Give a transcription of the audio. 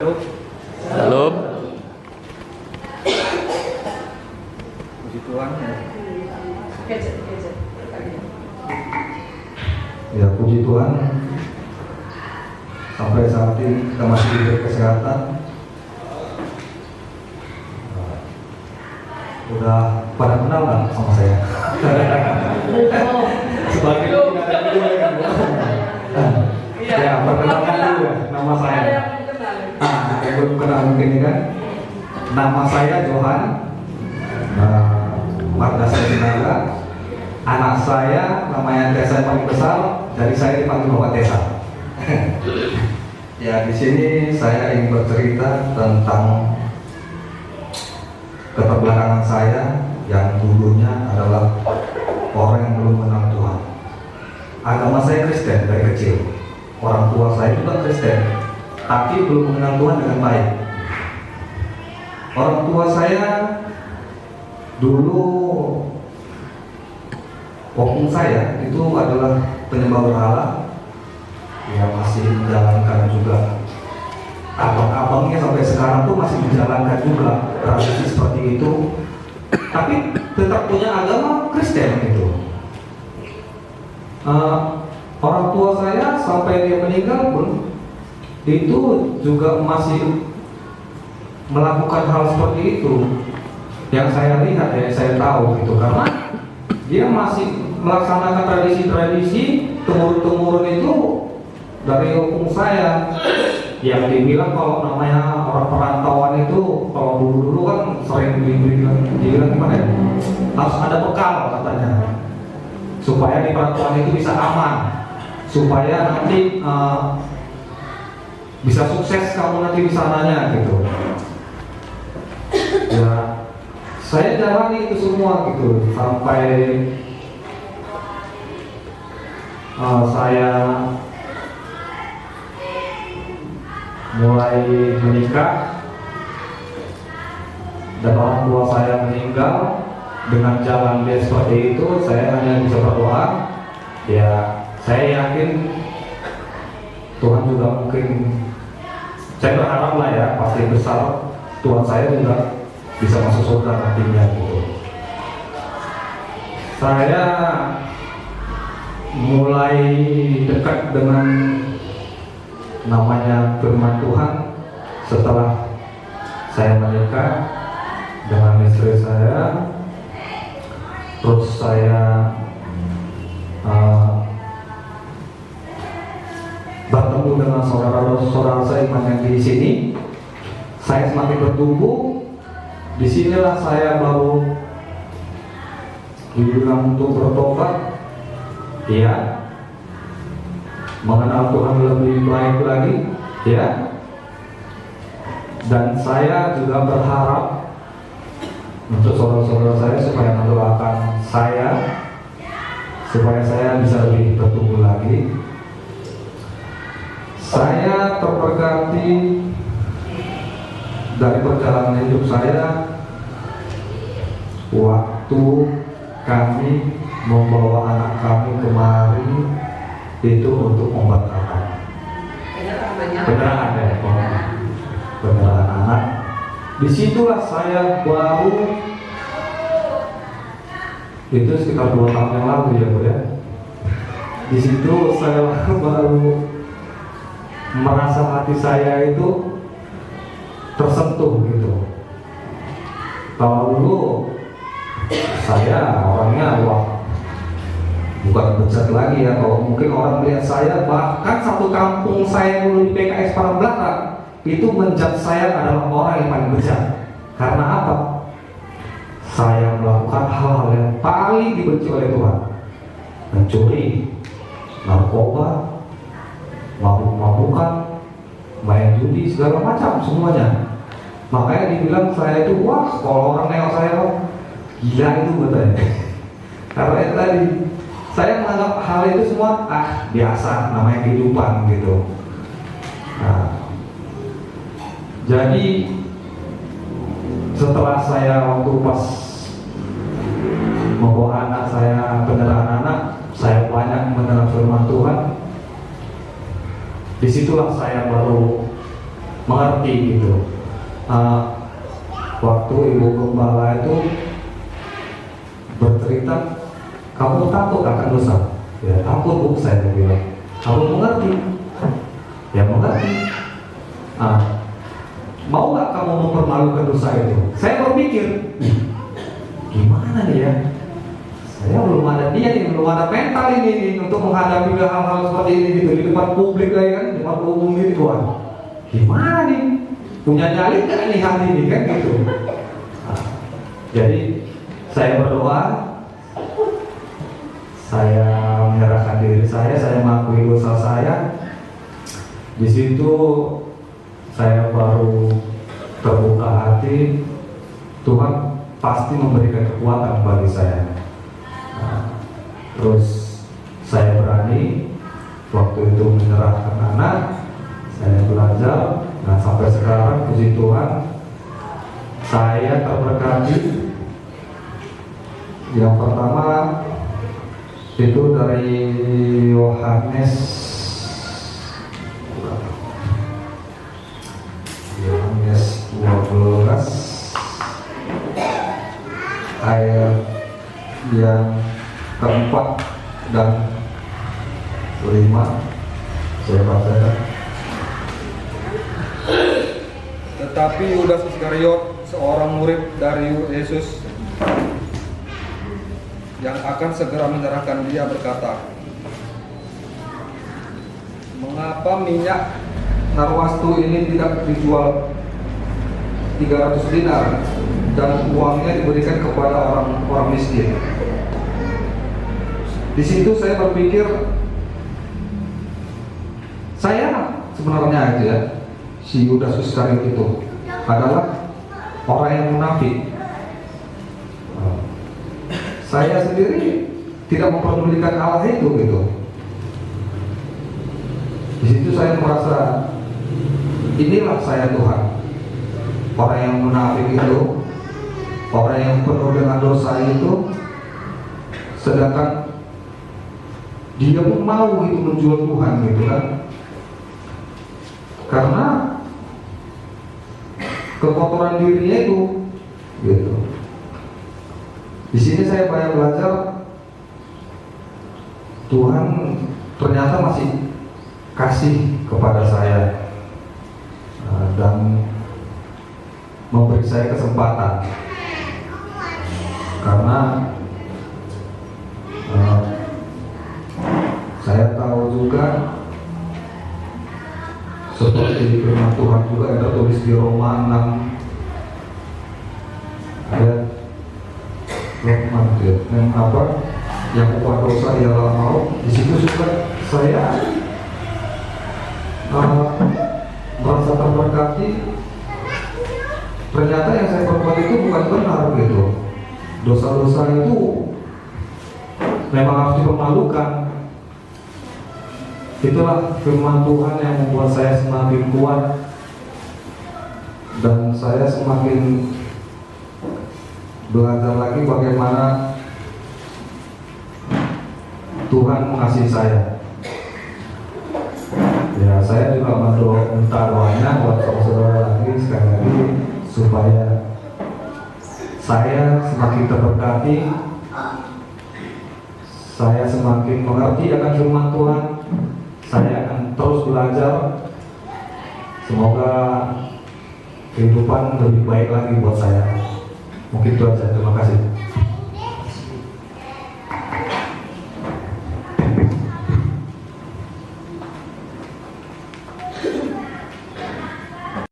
Salam. Puji Tuhan ya. Ya puji Tuhan, sampai saat ini kita masih diberi kesehatan. Udah pada kenal nggak sama saya? Sebagai tidak ada video kan? Ya perkenalkan dulu ya, nama saya. Yang belum kenal mungkin kan? Nama saya Johan. Marga saya Sinaga. Anak saya namanya Tessa yang paling besar, jadi saya dipanggil Bapak Tessa. Ya di sini saya ingin bercerita tentang keterbelakangan saya yang dulunya adalah orang yang belum mengenal Tuhan. Agama saya Kristen dari kecil. Orang tua saya juga Kristen, tapi belum mengenal Tuhan dengan baik. Orang tua saya dulu, opung saya itu adalah penyembah berhala, yang masih menjalankan juga. Abang-abangnya sampai sekarang tuh masih menjalankan juga tradisi seperti itu, tapi tetap punya agama Kristen gitu. Orang tua saya sampai dia meninggal pun itu juga masih melakukan hal seperti itu. Yang saya lihat ya, saya tahu gitu, karena dia masih melaksanakan tradisi-tradisi temurun-temurun itu dari opung saya. Yang dibilang kalau namanya orang perantauan itu, kalau dulu-dulu kan sering dibilang gimana ya, harus ada bekal katanya, supaya di perantauan itu bisa aman, supaya nanti bisa sukses kamu nanti di sananya gitu. Ya, saya jalani itu semua gitu sampai saya mulai menikah dan orang tua saya meninggal. Dengan jalan dia seperti itu, saya hanya bisa berdoa. Ya, saya yakin Tuhan juga mungkin, saya berharap lah ya, pasti besar Tuhan saya juga bisa masuk surga nantinya gitu. Saya mulai dekat dengan namanya firman Tuhan setelah saya menikah dengan istri saya. Terus saya bertemu dengan saudara-saudara saya iman yang di sini. Saya semakin bertumbuh. Disinilah saya baru dibilang untuk bertobat, ya, mengenal Tuhan lebih baik lagi, ya. Dan saya juga berharap untuk saudara-saudara saya supaya mendoakan saya, supaya saya bisa lebih bertumbuh lagi. Saya terberkati dari perjalanan hidup saya waktu kami membawa anak kami kemari itu untuk pembatasan. Penyerahan ya, penyerahan anak. Disitulah saya baru, itu sekitar 2 tahun yang lalu ya Bu ya. Di situ saya baru merasa hati saya itu tersentuh gitu. Kalau dulu saya orangnya bukan bejat lagi ya. Kalau mungkin orang melihat saya, bahkan satu kampung saya dulu di PKS Parabelakang itu menjat saya adalah orang yang paling bejat. Karena apa? Saya melakukan hal-hal yang paling dibenci oleh Tuhan. Mencuri, narkoba, mabuk-mabukan, main judi, segala macam semuanya. Makanya dibilang saya itu, wah kalau orang nengok saya, gila itu katanya. Karena itu tadi, saya menganggap hal itu semua biasa, namanya kehidupan gitu. Nah, jadi setelah saya waktu pas membawa anak saya, penyerahan anak, saya banyak mendengar firman Tuhan. Disitulah saya baru mengerti gitu. Waktu ibu gembala itu bercerita, kamu takut akan dosa? Ya takut bu, saya bilang. Kamu mengerti? Ya mengerti. Mau nggak kamu mempermalukan dosa itu? Saya berpikir, gimana nih ya? Saya belum ada niat ini, belum ada mental ini untuk menghadapi hal-hal seperti ini gitu di depan publik lah kan, di depan umum ini Tuhan. Gimana nih? Punya nyali nggak nih hati ini kan gitu? Jadi saya berdoa, saya menyerahkan diri saya mengakui dosa saya. Di situ saya baru terbuka hati, Tuhan pasti memberikan kekuatan bagi saya. Terus saya berani waktu itu menyerahkan anak, saya belajar. Nah sampai sekarang puji Tuhan saya terberkati. Yang pertama itu dari Yohanes 12 ayat yang keempat dan 5. Saya bacakan. Tetapi Yudas Iskariot, seorang murid dari Yesus yang akan segera menyerahkan dia, berkata, mengapa minyak narwastu ini tidak dijual 300 dinar dan uangnya diberikan kepada orang miskin? Di situ saya berpikir, saya sebenarnya aja si Yudas Iskariot itu adalah orang yang munafik. Saya sendiri tidak memperdulikan Allah itu gitu. Di situ saya merasa inilah saya Tuhan. Orang yang munafik itu, orang yang penuh dengan dosa itu, sedangkan dia pun mau itu menjual Tuhan gitu kan. Karena kekotoran dirinya itu gitu. Di sini saya banyak belajar, Tuhan ternyata masih kasih kepada saya dan memberi saya kesempatan. Karena saya tahu juga seperti firman Tuhan juga ada tulis di Roma 6 ayat yang apa? Yang upah dosa ialah maut. Di situ juga saya merasa terberkati. Ternyata yang saya perbuat itu bukan benar gitu. Dosa-dosa itu memang harus dipermalukan. Itulah firman Tuhan yang membuat saya semakin kuat dan saya semakin belajar lagi bagaimana Tuhan mengasihi saya. Ya, saya juga minta doanya buat saudara lagi sekali lagi supaya saya semakin terberkati, saya semakin mengerti akan firman Tuhan, saya akan terus belajar. Semoga kehidupan lebih baik lagi buat saya. Mungkin itu aja, terima kasih.